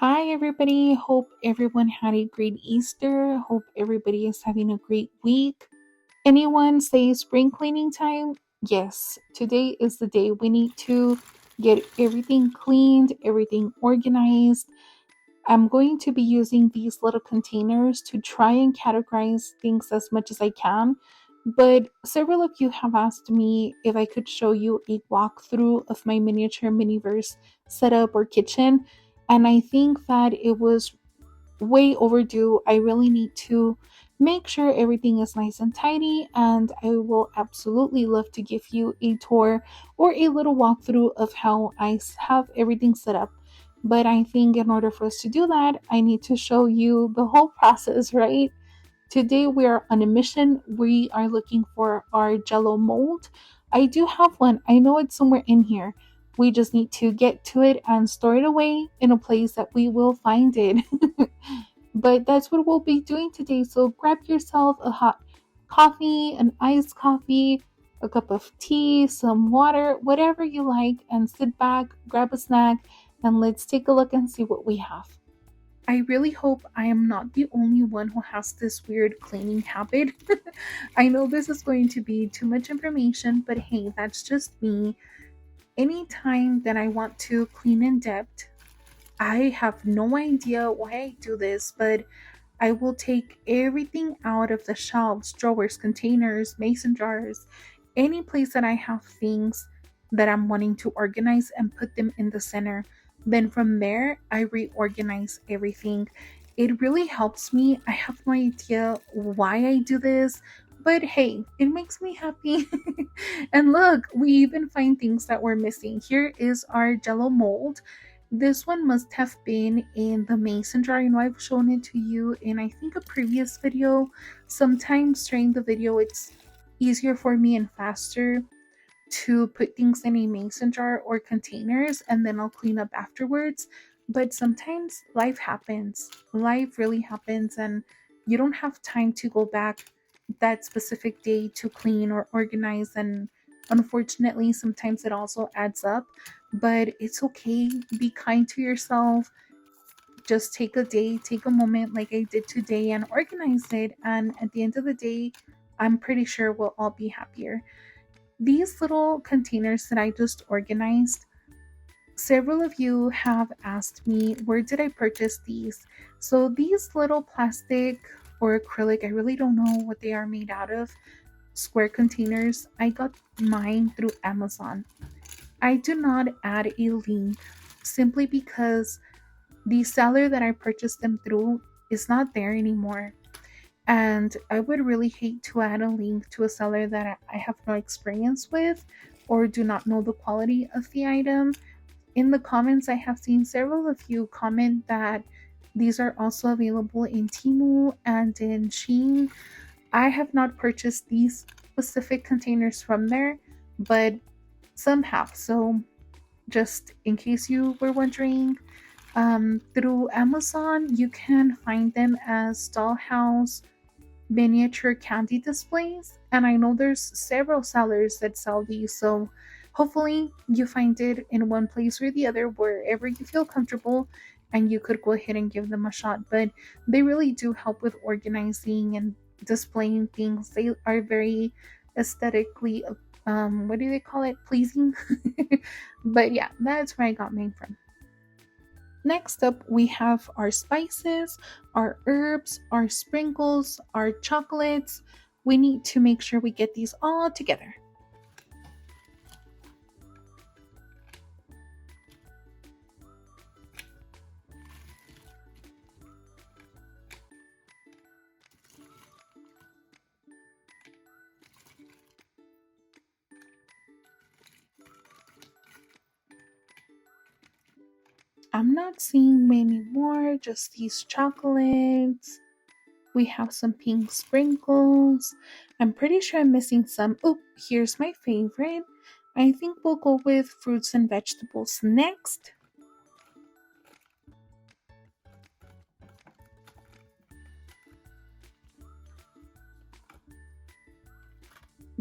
Hi, everybody. Hope everyone had a great Easter. Hope everybody is having a great week. Anyone say spring cleaning time? Yes, today is the day we need to get everything cleaned, everything organized. I'm going to be using these little containers to try and categorize things as much as I can. But several of you have asked me if I could show you a walkthrough of my miniature miniverse setup or kitchen. And I think that it was way overdue. I really need to make sure everything is nice and tidy, and I will absolutely love to give you a tour or a little walkthrough of how I have everything set up. But I think in order for us to do that, I need to show you the whole process, right? Today we are on a mission. We are looking for our jello mold. I do have one. I know it's somewhere in here. We just need to get to it and store it away in a place that we will find it. But that's what we'll be doing today. So grab yourself a hot coffee, an iced coffee, a cup of tea, some water, whatever you like, and sit back, grab a snack, and let's take a look and see what we have. I really hope I am not the only one who has this weird cleaning habit. I know this is going to be too much information, but hey, that's just me. Anytime that I want to clean in depth, I have no idea why I do this, but I will take everything out of the shelves, drawers, containers, mason jars, any place that I have things that I'm wanting to organize and put them in the center. Then from there, I reorganize everything. It really helps me. I have no idea why I do this, but hey, it makes me happy. And look, we even find things that we're missing. Here is our jello mold. This one must have been in the mason jar. I've shown it to you in I think a previous video. Sometimes during the video it's easier for me and faster to put things in a mason jar or containers and then I'll clean up afterwards. But sometimes life happens. Life really happens and you don't have time to go back that specific day to clean or organize, and unfortunately sometimes it also adds up. But it's okay. Be kind to yourself. Just take a day, take a moment like I did today and organize it, and at the end of the day I'm pretty sure we'll all be happier. These little containers that I just organized, several of you have asked me, where did I purchase these? So these little plastic or acrylic, I really don't know what they are made out of, square containers, I got mine through Amazon. I do not add a link simply because the seller that I purchased them through is not there anymore. And I would really hate to add a link to a seller that I have no experience with or do not know the quality of the item. In the comments, I have seen several of you comment that these are also available in Temu and in Shein. I have not purchased these specific containers from there, but some have. So, just in case you were wondering, through Amazon, you can find them as dollhouse miniature candy displays, and I know there's several sellers that sell these, so hopefully you find it in one place or the other wherever you feel comfortable and you could go ahead and give them a shot. But they really do help with organizing and displaying things. They are very aesthetically what do they call it, pleasing. But yeah, that's where I got mine from. Next up, we have our spices, our herbs, our sprinkles, our chocolates. We need to make sure we get these all together. I'm not seeing many more, just these chocolates. We have some pink sprinkles. I'm pretty sure I'm missing some. Oh, here's my favorite. I think we'll go with fruits and vegetables next.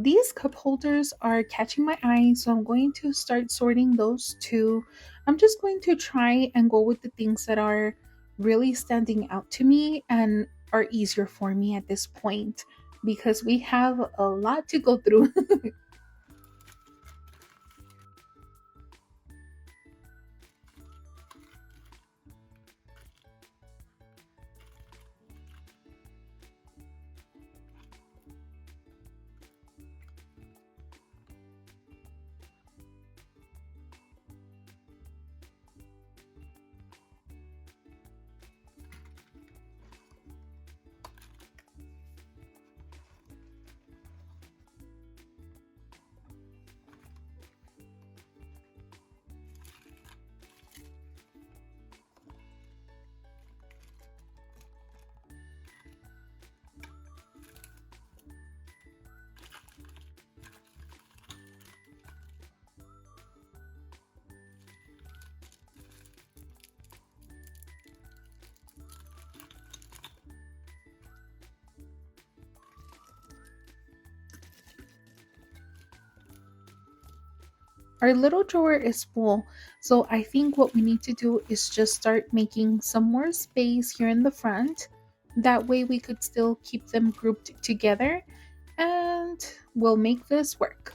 these cup holders are catching my eye, so I'm going to start sorting those too. I'm just going to try and go with the things that are really standing out to me and are easier for me at this point because we have a lot to go through. Our little drawer is full, so I think what we need to do is just start making some more space here in the front. That way we could still keep them grouped together and we'll make this work.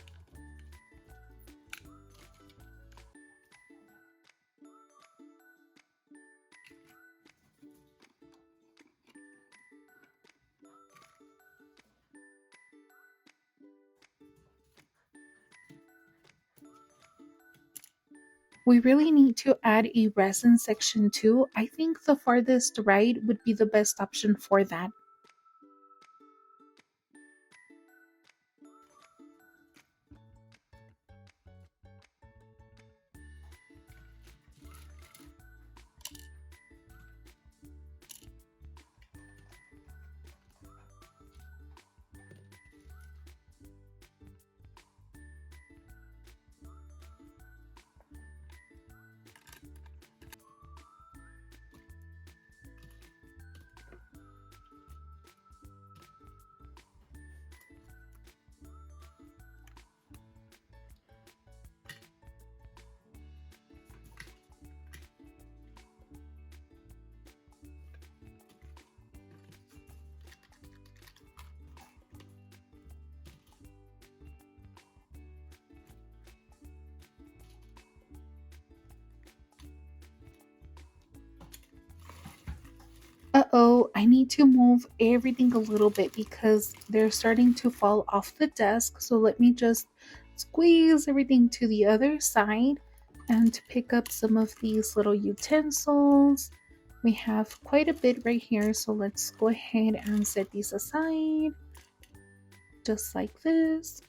We really need to add a resin section too. I think the farthest right would be the best option for that. Uh-oh, I need to move everything a little bit because they're starting to fall off the desk. So let me just squeeze everything to the other side and pick up some of these little utensils. We have quite a bit right here, so let's go ahead and set these aside just like this.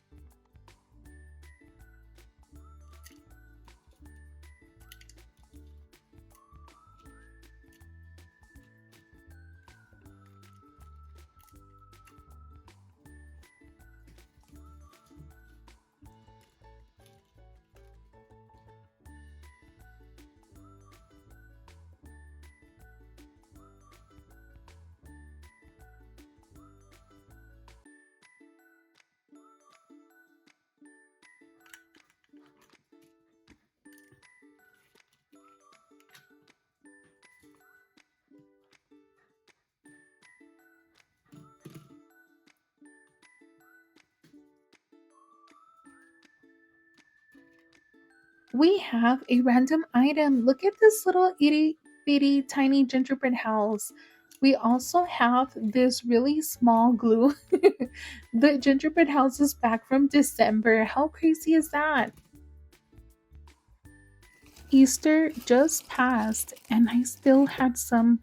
We have a random item. Look at this little itty bitty tiny gingerbread house. We also have this really small glue. The gingerbread house is back from December. How crazy is that? Easter just passed and I still had some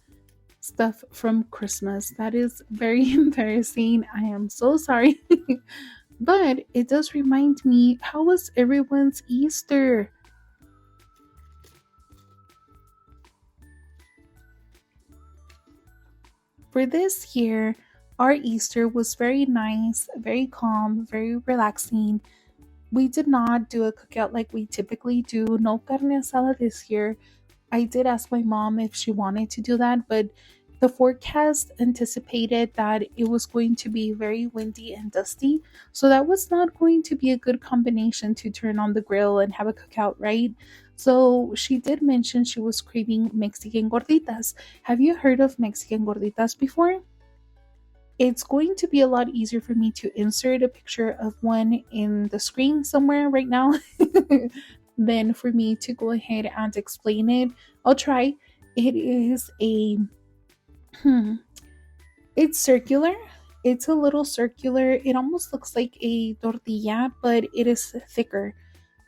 stuff from Christmas. That is very embarrassing. I am so sorry. But it does remind me, how was everyone's Easter? For this year, our Easter was very nice, very calm, very relaxing. We did not do a cookout like we typically do. No carne asada this year. I did ask my mom if she wanted to do that, but The forecast anticipated that it was going to be very windy and dusty, so that was not going to be a good combination to turn on the grill and have a cookout, right? So she did mention she was craving Mexican gorditas. Have you heard of Mexican gorditas before? It's going to be a lot easier for me to insert a picture of one in the screen somewhere right now than for me to go ahead and explain it. I'll try. It is a hmm, it's circular. It's a little circular. It almost looks like a tortilla, but it is thicker.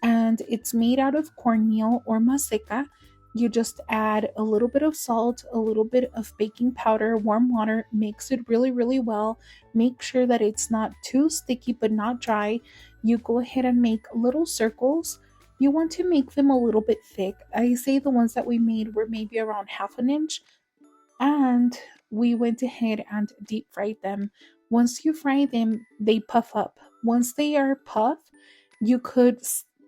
And it's made out of cornmeal or maseca. You just add a little bit of salt, a little bit of baking powder, warm water, mix it really, really well. Make sure that it's not too sticky but not dry. You go ahead and make little circles. You want to make them a little bit thick. I say the ones that we made were maybe around half an inch, and we went ahead and deep fried them. Once you fry them, they puff up. Once they are puffed, you could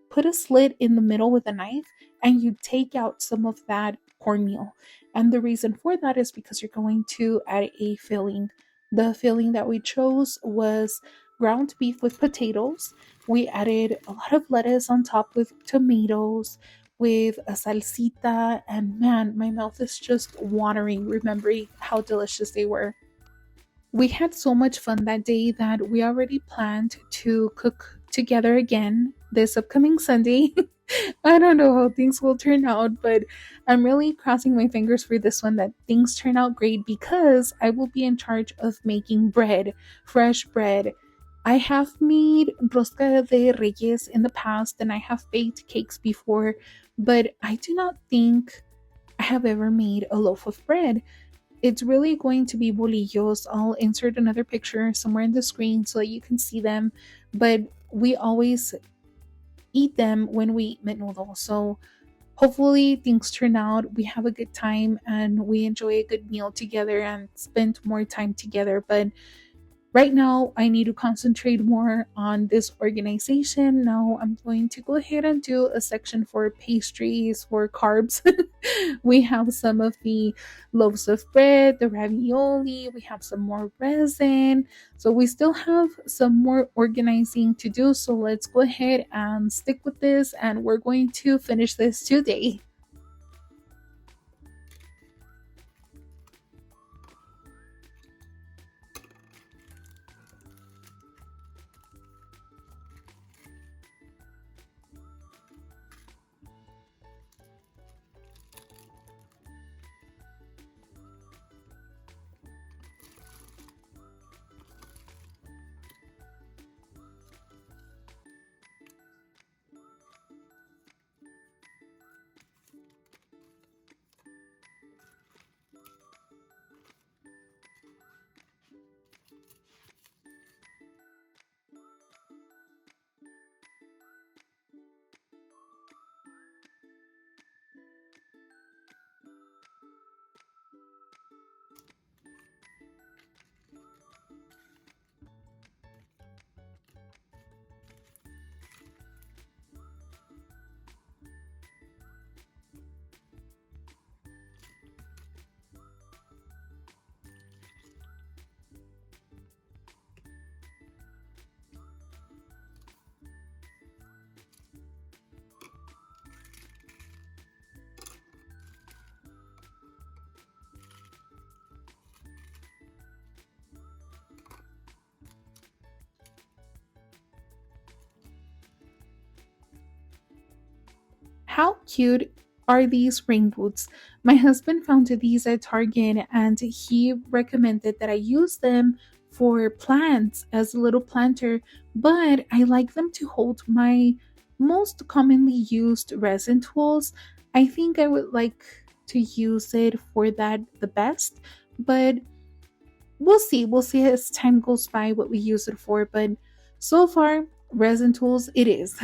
put a slit in the middle with a knife and you take out some of that cornmeal. And the reason for that is because you're going to add a filling. The filling that we chose was ground beef with potatoes. We added a lot of lettuce on top with tomatoes, with a salsita, and man, my mouth is just watering remembering how delicious they were. We had so much fun that day that we already planned to cook together again this upcoming Sunday. I don't know how things will turn out, but I'm really crossing my fingers for this one that things turn out great because I will be in charge of making bread, fresh bread. I have made rosca de reyes in the past and I have baked cakes before, but I do not think I have ever made a loaf of bread. It's really going to be bolillos. I'll insert another picture somewhere in the screen so that you can see them, but we always eat them when we eat menudo. So hopefully things turn out. We have a good time and we enjoy a good meal together and spend more time together. But right now, I need to concentrate more on this organization. Now, I'm going to go ahead and do a section for pastries, for carbs. We have some of the loaves of bread, the ravioli, we have some more resin. So, we still have some more organizing to do. So, let's go ahead and stick with this, and we're going to finish this today. How cute are these rain boots? My husband found these at Target and he recommended that I use them for plants as a little planter, but I like them to hold my most commonly used resin tools. I think I would like to use it for that the best, but we'll see. We'll see as time goes by what we use it for, but so far, resin tools it is.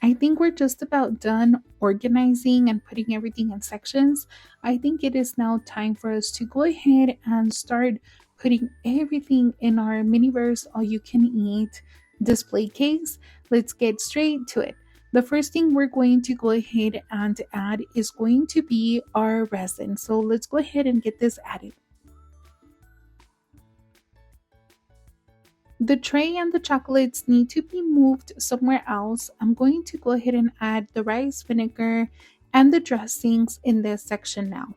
I think we're just about done organizing and putting everything in sections. I think it is now time for us to go ahead and start putting everything in our Miniverse all you can eat display case. Let's get straight to it. The first thing we're going to go ahead and add is going to be our resin. So let's go ahead and get this added. The tray and the chocolates need to be moved somewhere else. I'm going to go ahead and add the rice vinegar and the dressings in this section now.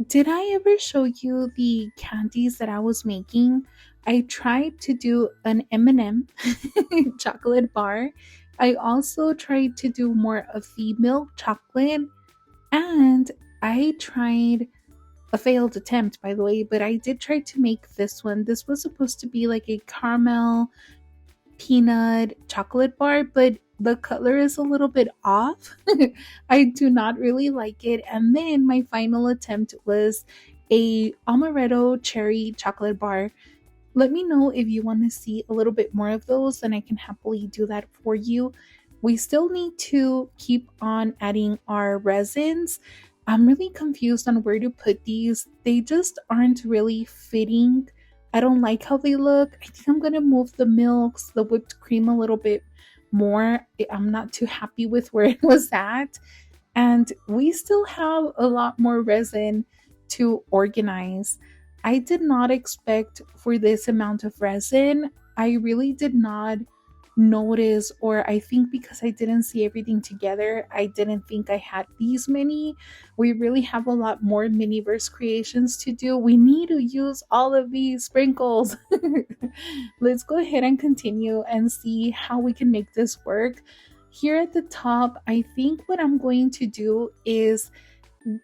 Did I ever show you the candies that I was making? I tried to do an M&M chocolate bar. I also tried to do more of the milk chocolate, and I tried a failed attempt, by the way, but I did try to make this one. This was supposed to be like a caramel peanut chocolate bar, but the color is a little bit off. I do not really like it. And then my final attempt was a amaretto cherry chocolate bar. Let me know if you want to see a little bit more of those, and I can happily do that for you. We still need to keep on adding our resins. I'm really confused on where to put these. They just aren't really fitting. I don't like how they look. I think I'm going to move the milks, the whipped cream a little bit more. I'm not too happy with where it was at. And we still have a lot more resin to organize. I did not expect for this amount of resin. I really did not notice, or I think because I didn't see everything together, I didn't think I had these many. We really have a lot more miniverse creations to do. We need to use all of these sprinkles. Let's go ahead and continue and see how we can make this work. Here at the top, I think what I'm going to do is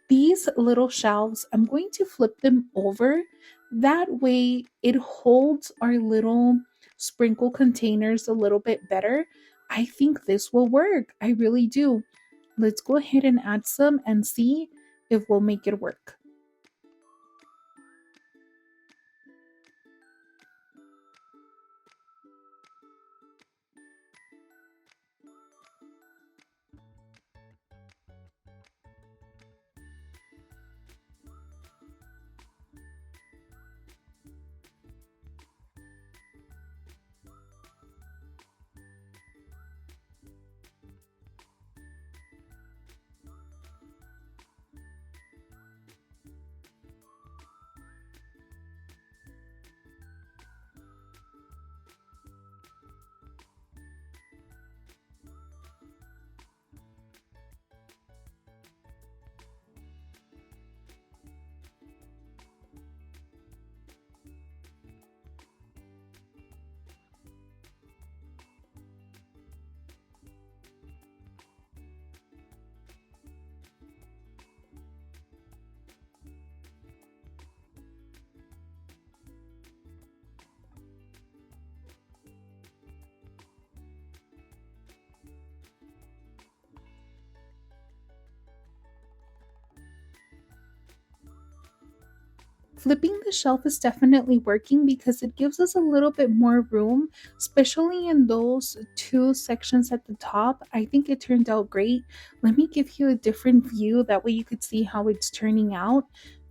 these little shelves, I'm going to flip them over. That way, it holds our little sprinkle containers a little bit better. I think this will work. I really do. Let's go ahead and add some and see if we'll make it work. Flipping the shelf is definitely working because it gives us a little bit more room, especially in those two sections at the top. I think it turned out great. Let me give you a different view. That way you could see how it's turning out.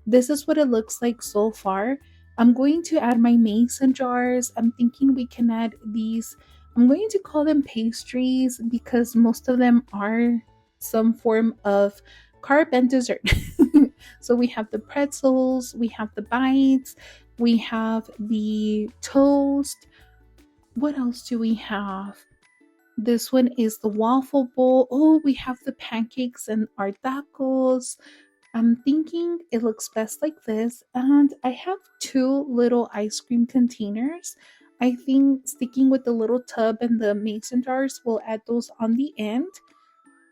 This is what it looks like so far. I'm going to add my mason jars. I'm thinking we can add these. I'm going to call them pastries because most of them are some form of carb and dessert. So we have the pretzels, we have the bites, we have the toast. What else do we have? This one is the waffle bowl. Oh, we have the pancakes and our tacos. I'm thinking it looks best like this. And I have two little ice cream containers. I think sticking with the little tub and the mason jars, we'll add those on the end.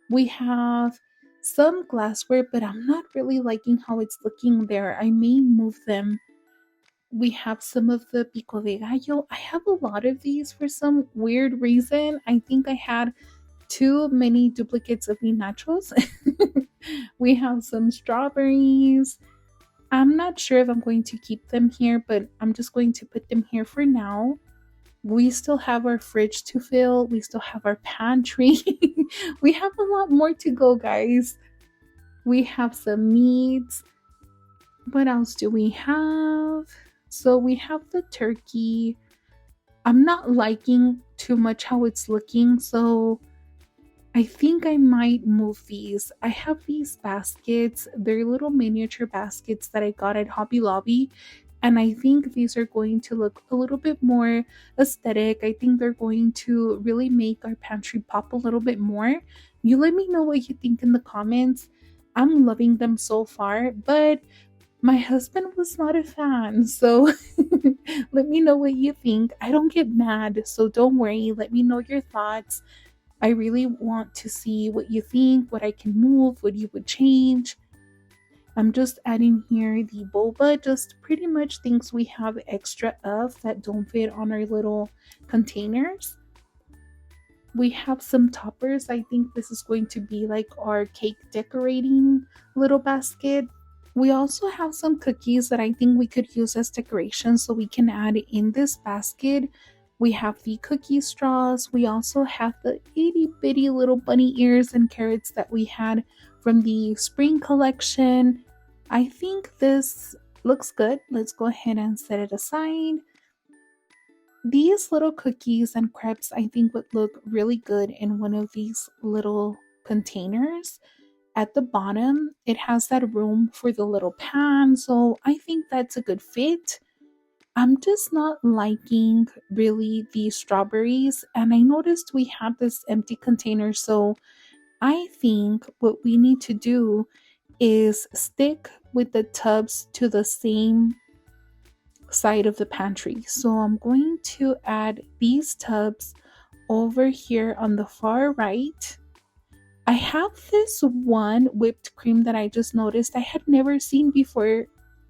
We have some glassware, but I'm not really liking how it's looking there. I may move them. We have some of the pico de gallo. I have a lot of these for some weird reason. I think I had too many duplicates of the nachos. We have some strawberries. I'm not sure if I'm going to keep them here, but I'm just going to put them here for now. We still have our fridge to fill. We still have our pantry. We have a lot more to go, guys. We have some meats. What else do we have? So we have the turkey. I'm not liking too much how it's looking, so I think I might move these. I have these baskets. They're little miniature baskets that I got at Hobby Lobby. And I think these are going to look a little bit more aesthetic. I think they're going to really make our pantry pop a little bit more. You let me know what you think in the comments. I'm loving them so far, but my husband was not a fan. So let me know what you think. I don't get mad, so don't worry. Let me know your thoughts. I really want to see what you think, what I can move, what you would change. I'm just adding here the boba, just pretty much things we have extra of that don't fit on our little containers. We have some toppers. I think this is going to be like our cake decorating little basket. We also have some cookies that I think we could use as decoration, so we can add in this basket. We have the cookie straws. We also have the itty bitty little bunny ears and carrots that we had from the spring collection. I think this looks good. Let's go ahead and set it aside. These little cookies and crepes I think would look really good in one of these little containers. At the bottom, it has that room for the little pan, so I think that's a good fit. I'm just not liking really the strawberries, and I noticed we have this empty container, so I think what we need to do is stick with the tubs to the same side of the pantry. So I'm going to add these tubs over here on the far right. I have this one whipped cream that I just noticed I had never seen before.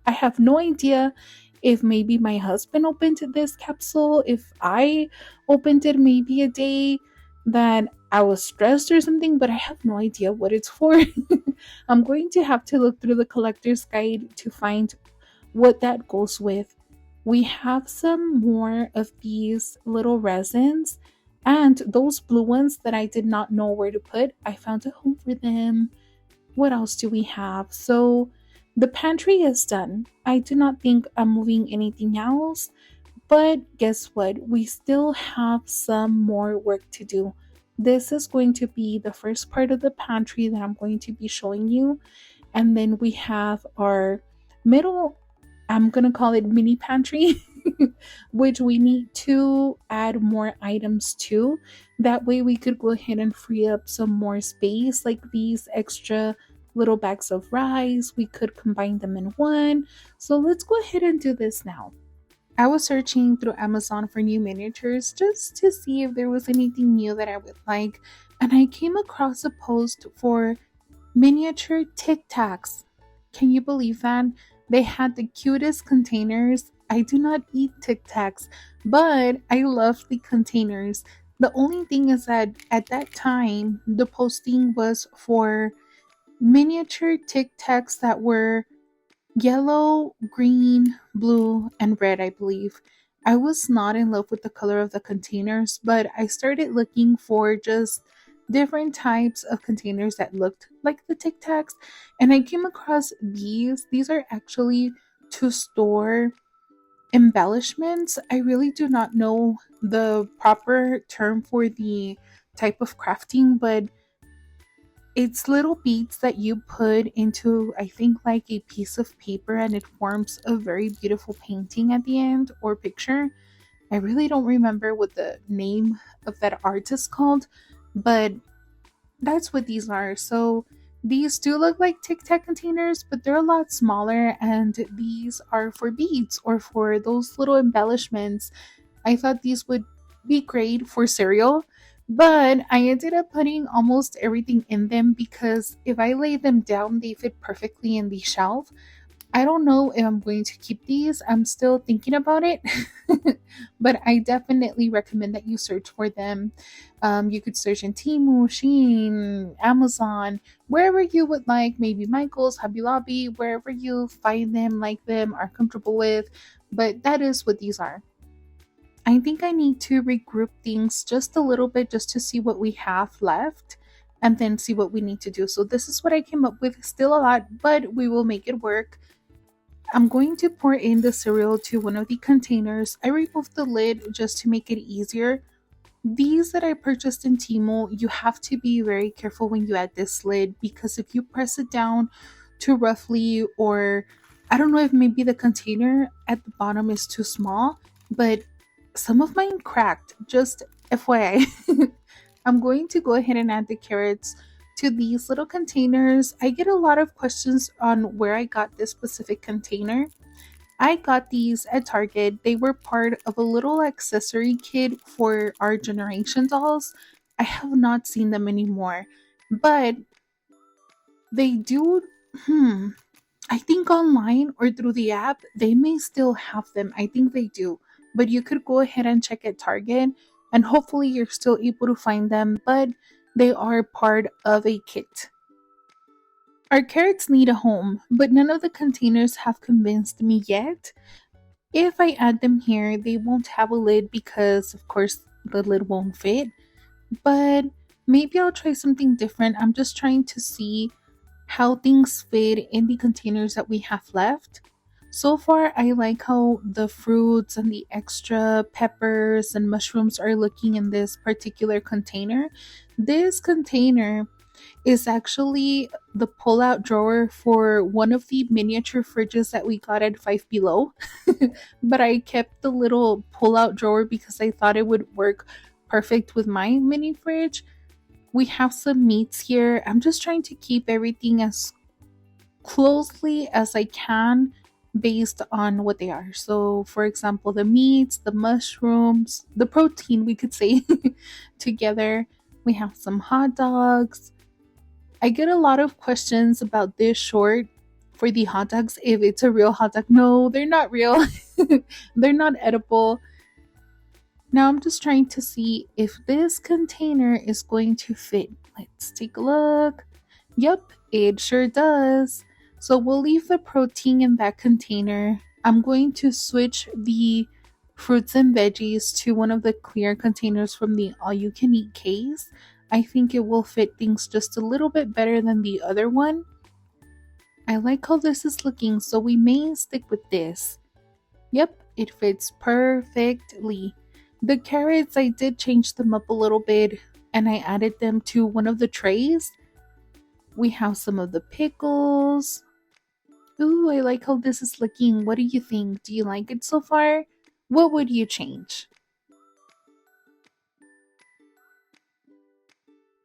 I have no idea if maybe my husband opened this capsule, if I opened it maybe a day that I was stressed or something, but I have no idea what it's for. I'm going to have to look through the collector's guide to find what that goes with. We have some more of these little resins and those blue ones that I did not know where to put. I found a home for them. What else do we have? So the pantry is done. I do not think I'm moving anything else. But guess what? We still have some more work to do. This is going to be the first part of the pantry that I'm going to be showing you. And then we have our middle, I'm going to call it mini pantry, which we need to add more items to. That way we could go ahead and free up some more space, like these extra little bags of rice. We could combine them in one. So let's go ahead and do this now. I was searching through Amazon for new miniatures just to see if there was anything new that I would like, and I came across a post for miniature Tic Tacs. Can you believe that? They had the cutest containers. I do not eat Tic Tacs, but I love the containers. The only thing is that at that time, the posting was for miniature Tic Tacs that were yellow, green, blue, and red, I believe. I was not in love with the color of the containers, but I started looking for just different types of containers that looked like the Tic Tacs, and I came across these. These are actually to store embellishments. I really do not know the proper term for the type of crafting, but it's little beads that you put into, I think, like a piece of paper, and it forms a very beautiful painting at the end or picture. I really don't remember what the name of that art is called, but that's what these are. So these do look like Tic Tac containers, but they're a lot smaller, and these are for beads or for those little embellishments. I thought these would be great for cereal, but I ended up putting almost everything in them because if I lay them down, they fit perfectly in the shelf. I don't know if I'm going to keep these. I'm still thinking about it, but I definitely recommend that you search for them. You could search in Temu, Shein, Amazon, wherever you would like, maybe Michael's, Hobby Lobby, wherever you find them, like them, are comfortable with. But that is what these are. I think I need to regroup things just a little bit just to see what we have left and then see what we need to do. So, this is what I came up with. Still a lot, but we will make it work. I'm going to pour in the cereal to one of the containers. I removed the lid just to make it easier. These that I purchased in Temu, you have to be very careful when you add this lid because if you press it down too roughly, or I don't know if maybe the container at the bottom is too small, but some of mine cracked. Just FYI. I'm going to go ahead and add the carrots to these little containers. I get a lot of questions on where I got this specific container. I got these at Target. They were part of a little accessory kit for our generation dolls. I have not seen them anymore, but they do. I think online or through the app, they may still have them. I think they do. But you could go ahead and check at Target and hopefully you're still able to find them, but they are part of a kit. Our carrots need a home, but none of the containers have convinced me yet. If I add them here, they won't have a lid because, of course, the lid won't fit. But maybe I'll try something different. I'm just trying to see how things fit in the containers that we have left. So far, I like how the fruits and the extra peppers and mushrooms are looking in this particular container. This container is actually the pull-out drawer for one of the miniature fridges that we got at Five Below. But I kept the little pull-out drawer because I thought it would work perfect with my mini fridge. We have some meats here. I'm just trying to keep everything as closely as I can based on what they are. So, for example, the meats, the mushrooms, the protein, we could say, together. We have some hot dogs. I get a lot of questions about this short for the hot dogs. If it's a real hot dog, no, they're not real. They're not edible. Now I'm just trying to see if this container is going to fit. Let's take a look. Yep, it sure does. So we'll leave the protein in that container. I'm going to switch the fruits and veggies to one of the clear containers from the all you can eat case. I think it will fit things just a little bit better than the other one. I like how this is looking, so we may stick with this. Yep, it fits perfectly. The carrots, I did change them up a little bit and I added them to one of the trays. We have some of the pickles. Ooh, I like how this is looking. What do you think? Do you like it so far? What would you change?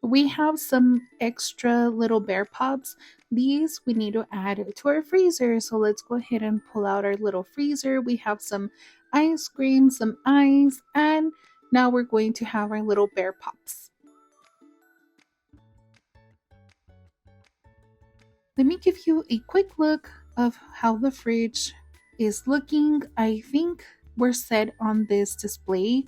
We have some extra little bear pops. These we need to add to our freezer. So let's go ahead and pull out our little freezer. We have some ice cream, some ice, and now we're going to have our little bear pops. Let me give you a quick look of how the fridge is looking. I think we're set on this display.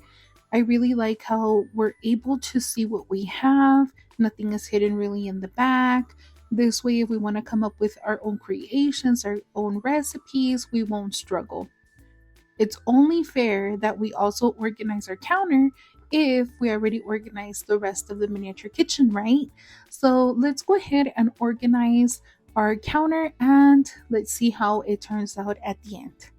I really like how we're able to see what we have. Nothing is hidden really in the back. This way, if we want to come up with our own creations, our own recipes, we won't struggle. It's only fair that we also organize our counter if we already organize the rest of the miniature kitchen, right? So let's go ahead and organize our counter and let's see how it turns out at the end.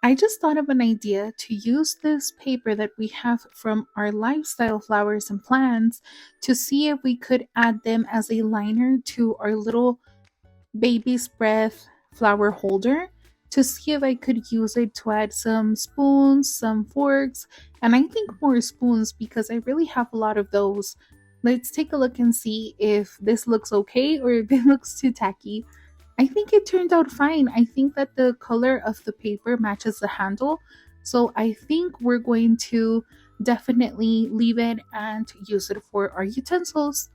I just thought of an idea to use this paper that we have from our lifestyle flowers and plants to see if we could add them as a liner to our little baby's breath flower holder to see if I could use it to add some spoons, some forks, and I think more spoons because I really have a lot of those. Let's take a look and see if this looks okay or if it looks too tacky. I think it turned out fine. I think that the color of the paper matches the handle. So I think we're going to definitely leave it and use it for our utensils.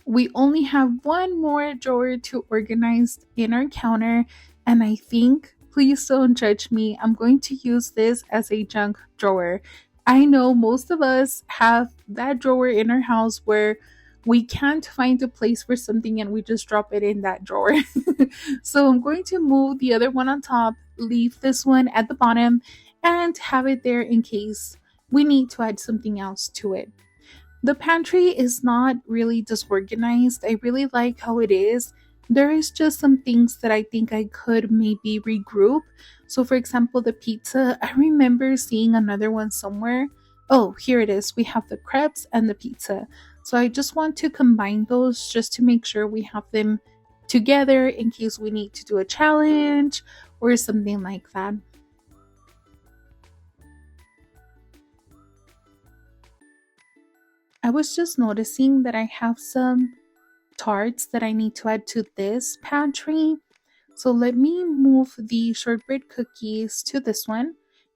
We only have one more drawer to organize in our counter, and I think, please don't judge me, I'm going to use this as a junk drawer. I know most of us have that drawer in our house where we can't find a place for something and we just drop it in that drawer. So I'm going to move the other one on top, leave this one at the bottom, and have it there in case we need to add something else to it. The pantry is not really disorganized. I really like how it is. There is just some things that I think I could maybe regroup. So, for example, the pizza, I remember seeing another one somewhere. Oh, here it is. We have the crepes and the pizza. So, I just want to combine those just to make sure we have them together in case we need to do a challenge or something like that. I was just noticing that I have some tarts that I need to add to this pantry. So let me move the shortbread cookies to this one.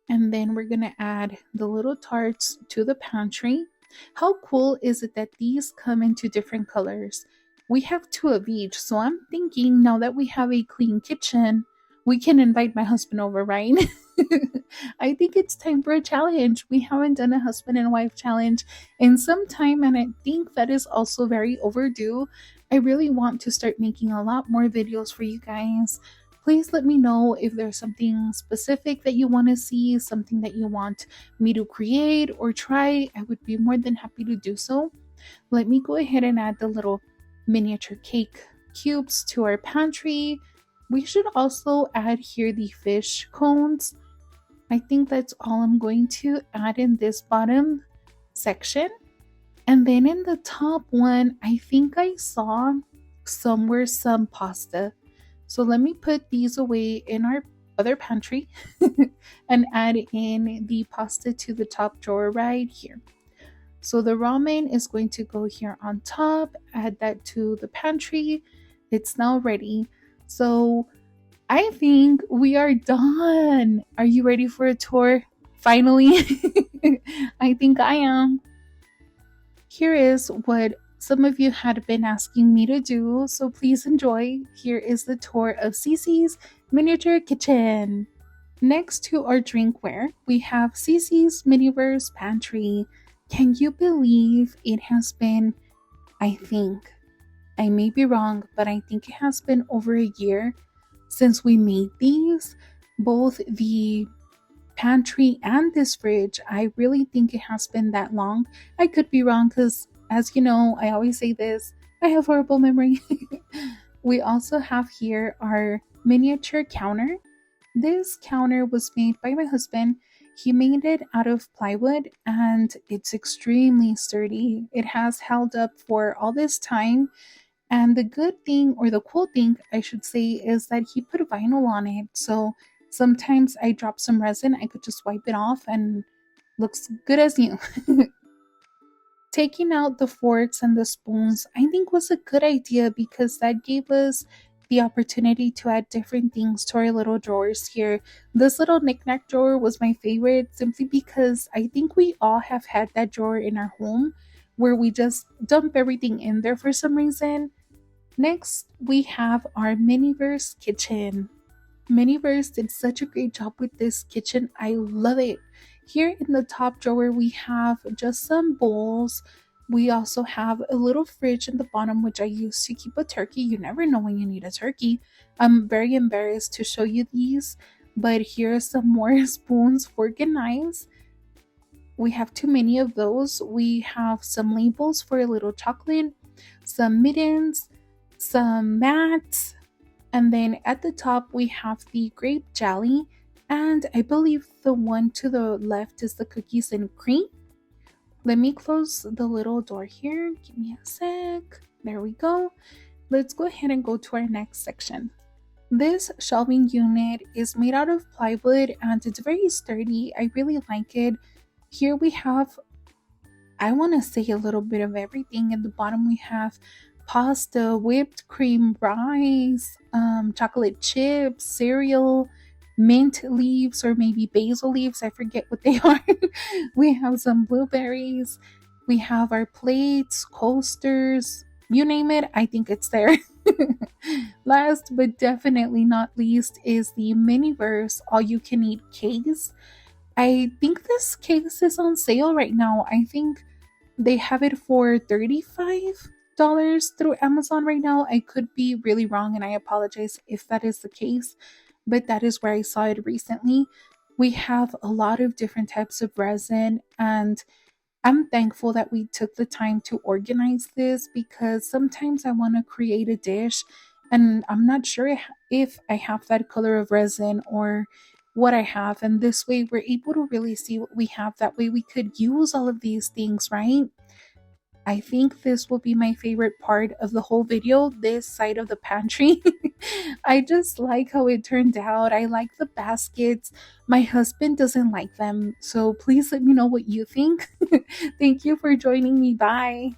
And then we're going to add the little tarts to the pantry. How cool is it that these come into different colors? We have two of each. So I'm thinking now that we have a clean kitchen, we can invite my husband over, right? I think it's time for a challenge. We haven't done a husband and wife challenge in some time, and I think that is also very overdue. I really want to start making a lot more videos for you guys. Please let me know if there's something specific that you want to see, something that you want me to create or try. I would be more than happy to do so. Let me go ahead and add the little miniature cake cubes to our pantry. We should also add here the fish cones. I think that's all I'm going to add in this bottom section. And then in the top one, I think I saw somewhere some pasta. So let me put these away in our other pantry and add in the pasta to the top drawer right here. So the ramen is going to go here on top, add that to the pantry. It's now ready. So I think we are done. Are you ready for a tour? Finally, I think I am. Here is what some of you had been asking me to do, so please enjoy. Here is the tour of Cece's miniature kitchen. Next to our drinkware, we have Cece's Miniverse Pantry. Can you believe it has been, I think, I may be wrong, but I think it has been over a year since we made these, both the pantry and this fridge. I really think it has been that long. I could be wrong because, as you know, I always say this, I have horrible memory. We also have here our miniature counter. This counter was made by my husband. He made it out of plywood and it's extremely sturdy. It has held up for all this time. And the good thing, or the cool thing, I should say, is that he put vinyl on it. So sometimes I drop some resin, I could just wipe it off and looks good as new. Taking out the forks and the spoons, I think was a good idea because that gave us the opportunity to add different things to our little drawers here. This little knickknack drawer was my favorite simply because I think we all have had that drawer in our home where we just dump everything in there for some reason. Next, we have our Miniverse kitchen. Miniverse did such a great job with this kitchen. I love it. Here in the top drawer, we have just some bowls. We also have a little fridge in the bottom, which I use to keep a turkey. You never know when you need a turkey. I'm very embarrassed to show you these, but here are some more spoons, fork, and knives. We have too many of those. We have some labels for a little chocolate, some mittens, some mats, and then at the top we have the grape jelly, and I believe the one to the left is the cookies and cream. Let me close the little door here. Give me a sec. There we go. Let's go ahead and go to our next section. This shelving unit is made out of plywood and it's very sturdy. I really like it. Here we have, I want to say, a little bit of everything. At the bottom we have pasta, whipped cream, rice, chocolate chips, cereal, mint leaves, or maybe basil leaves. I forget what they are. We have some blueberries. We have our plates, coasters, you name it, I think it's there. Last but definitely not least is the Miniverse all you can eat case. I think this case is on sale right now. I think they have it for $35 through Amazon right now. I could be really wrong and I apologize if that is the case, but that is where I saw it recently. We have a lot of different types of resin and I'm thankful that we took the time to organize this because sometimes I want to create a dish and I'm not sure if I have that color of resin or what I have. And this way we're able to really see what we have. That way we could use all of these things, right? I think this will be my favorite part of the whole video, this side of the pantry. I just like how it turned out. I like the baskets. My husband doesn't like them, so please let me know what you think. Thank you for joining me. Bye.